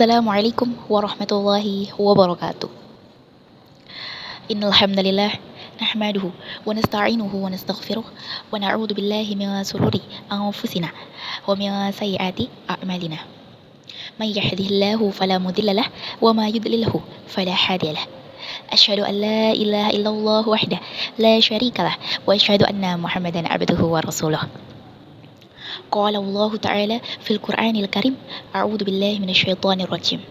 Assalamualaikum warahmatullahi wabarakatuh. Innal hamdalillah nahmaduhu wa nasta'inuhu wa nastaghfiruh wa na'udzu billahi min shururi anfusina wa min sayyiati a'malina. May yahdihillahu fala mudilla lahu wa may yudlilhu fala hadiya lahu. Asyhadu an la ilaha illallah wahdahu la syarika lahu wa asyhadu anna Muhammadan abduhu wa rasuluh. Qala Allah Ta'ala fil Qur'anil Karim, a'udzu billahi minasyaitonir rajim.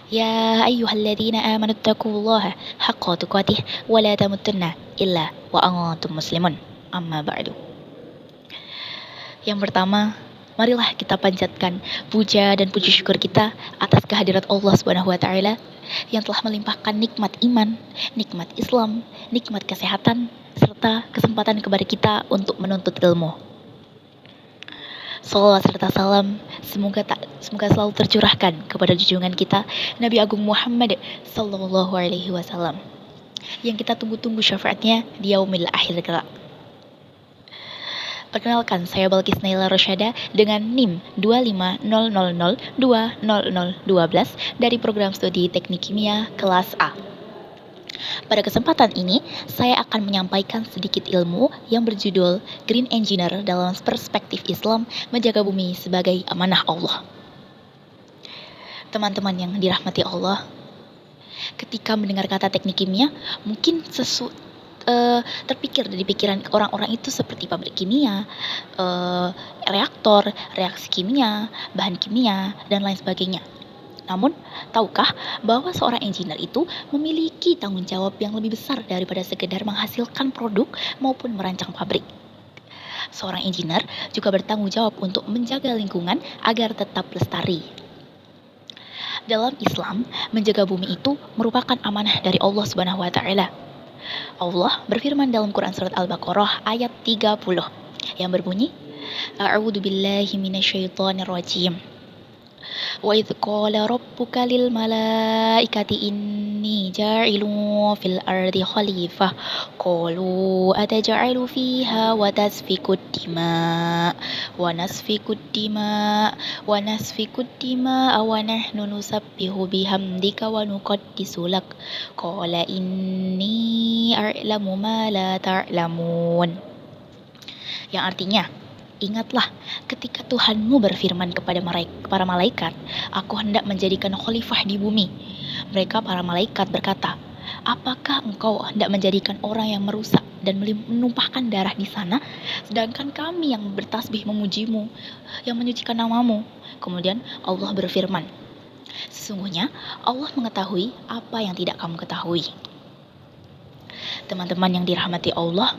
Ya ayyuhalladzina amanu taqullaha haqqa tuqatih wa la tamutunna illa wa antum muslimun. Amma ba'du. Yang pertama, marilah kita panjatkan puja dan puji syukur kita atas kehadirat Allah Subhanahu wa taala yang telah melimpahkan nikmat iman, nikmat Islam, nikmat kesehatan serta kesempatan kepada kita untuk menuntut ilmu. Salawat serta salam semoga selalu tercurahkan kepada junjungan kita Nabi Agung Muhammad sallallahu alaihi wasallam yang kita tunggu-tunggu syafaatnya di yaumil akhir kelak. Perkenalkan, saya Balkis Naila Rosyada dengan NIM 25000200012 dari program studi Teknik Kimia kelas A. Pada kesempatan ini, saya akan menyampaikan sedikit ilmu yang berjudul Green Engineer dalam perspektif Islam menjaga bumi sebagai amanah Allah. Teman-teman yang dirahmati Allah, ketika mendengar kata teknik kimia, mungkin terpikir dari pikiran orang-orang itu seperti pabrik kimia, reaktor, reaksi kimia, bahan kimia, dan lain sebagainya. Namun, tahukah bahwa seorang engineer itu memiliki tanggung jawab yang lebih besar daripada sekedar menghasilkan produk maupun merancang pabrik? Seorang engineer juga bertanggung jawab untuk menjaga lingkungan agar tetap lestari. Dalam Islam, menjaga bumi itu merupakan amanah dari Allah Subhanahu wa taala. Allah berfirman dalam Quran surat Al-Baqarah ayat 30 yang berbunyi, A'udzu billahi minasyaitonir rajim. Wa idz qala rabbuka lil malaikati inni ja'ilun fil ardi khalifah qalu ataj'alu fiha wa tasfikud dima wa nasfikud dima wa nahnu nusabbihu bihamdika wa nuqaddisu lak qala inni a'lamu ma la ta'lamun. Yang artinya, ingatlah ketika Tuhanmu berfirman kepada para malaikat, aku hendak menjadikan khalifah di bumi. Mereka para malaikat berkata, apakah engkau hendak menjadikan orang yang merusak dan menumpahkan darah di sana, sedangkan kami yang bertasbih memujimu, yang menyucikan namamu? Kemudian Allah berfirman, sesungguhnya Allah mengetahui apa yang tidak kamu ketahui. Teman-teman yang dirahmati Allah,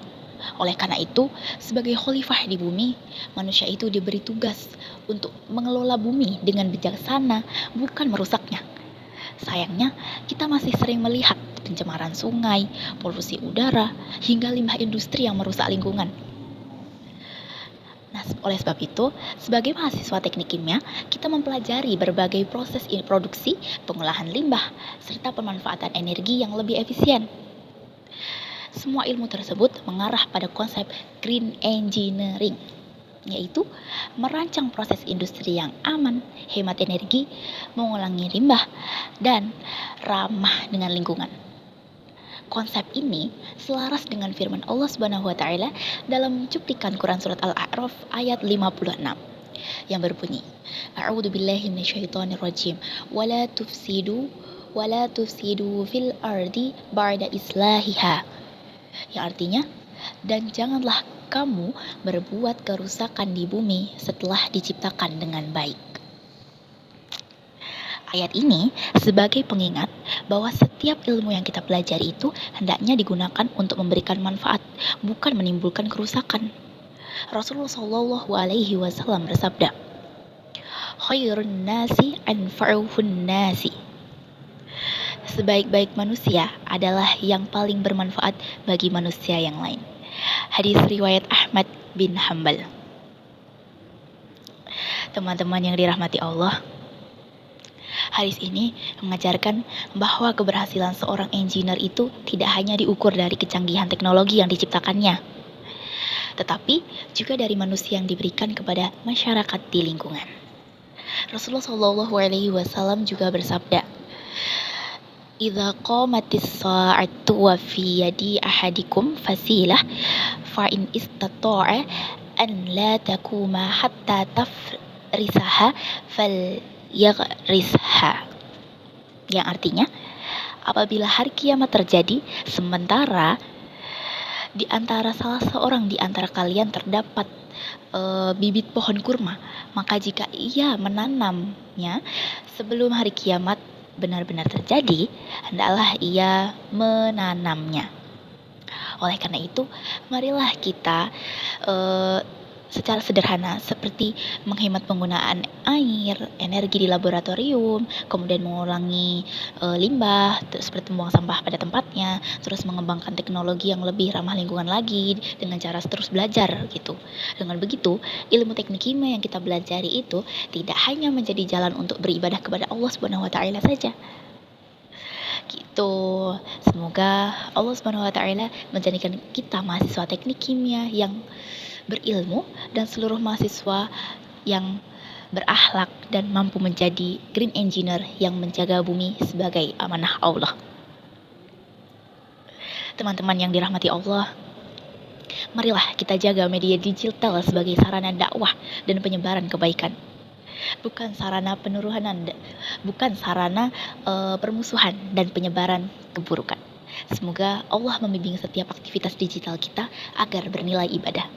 oleh karena itu, sebagai khalifah di bumi, manusia itu diberi tugas untuk mengelola bumi dengan bijaksana, bukan merusaknya. Sayangnya, kita masih sering melihat pencemaran sungai, polusi udara, hingga limbah industri yang merusak lingkungan. Nah, oleh sebab itu, sebagai mahasiswa teknik kimia, kita mempelajari berbagai proses produksi, pengolahan limbah, serta pemanfaatan energi yang lebih efisien. Semua ilmu tersebut mengarah pada konsep green engineering, yaitu merancang proses industri yang aman, hemat energi, mengurangi limbah, dan ramah dengan lingkungan. Konsep ini selaras dengan firman Allah Subhanahu wa taala dalam cuplikan Quran surat Al-A'raf ayat 56 yang berbunyi, A'udzu billahi minasyaitonir rajim wa la tufsidu fil ardi ba'da islahiha. Yang artinya, dan janganlah kamu berbuat kerusakan di bumi setelah diciptakan dengan baik. Ayat ini sebagai pengingat bahwa setiap ilmu yang kita pelajari itu hendaknya digunakan untuk memberikan manfaat, bukan menimbulkan kerusakan. Rasulullah Shallallahu alaihi wasallam bersabda, khairun nasi anfa'uhun nasi. Sebaik-baik manusia adalah yang paling bermanfaat bagi manusia yang lain. Hadis riwayat Ahmad bin Hanbal. Teman-teman yang dirahmati Allah, hadis ini mengajarkan bahwa keberhasilan seorang engineer itu tidak hanya diukur dari kecanggihan teknologi yang diciptakannya, tetapi juga dari manusia yang diberikan kepada masyarakat di lingkungan. Rasulullah Shallallahu Alaihi Wasallam juga bersabda, "Idza qamatis sa'atu wa fi yadi ahadikum fasilah, fa in istata'a an la takuma hatta tafrisaha falyaghrisha." Yang artinya, apabila hari kiamat terjadi, sementara di antara salah seorang di antara kalian terdapat bibit pohon kurma, maka jika ia menanamnya sebelum hari kiamat benar-benar terjadi, hendaklah ia menanamnya. Oleh karena itu, marilah kita secara sederhana seperti menghemat penggunaan air, energi di laboratorium, kemudian mengurangi limbah, seperti membuang sampah pada tempatnya, terus mengembangkan teknologi yang lebih ramah lingkungan lagi dengan cara terus belajar gitu. Dengan begitu, ilmu teknik kimia yang kita pelajari itu tidak hanya menjadi jalan untuk beribadah kepada Allah Subhanahu wa taala saja. Gitu. Semoga Allah Subhanahu wa taala menjadikan kita mahasiswa teknik kimia yang berilmu dan seluruh mahasiswa yang berakhlak dan mampu menjadi green engineer yang menjaga bumi sebagai amanah Allah. Teman-teman yang dirahmati Allah, marilah kita jaga media digital sebagai sarana dakwah dan penyebaran kebaikan. Bukan sarana bukan sarana permusuhan dan penyebaran keburukan. Semoga Allah membimbing setiap aktivitas digital kita agar bernilai ibadah.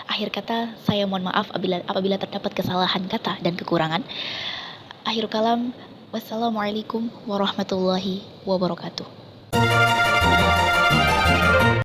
Akhir kata, saya mohon maaf apabila terdapat kesalahan kata dan kekurangan. Akhir kalam, wassalamualaikum warahmatullahi wabarakatuh.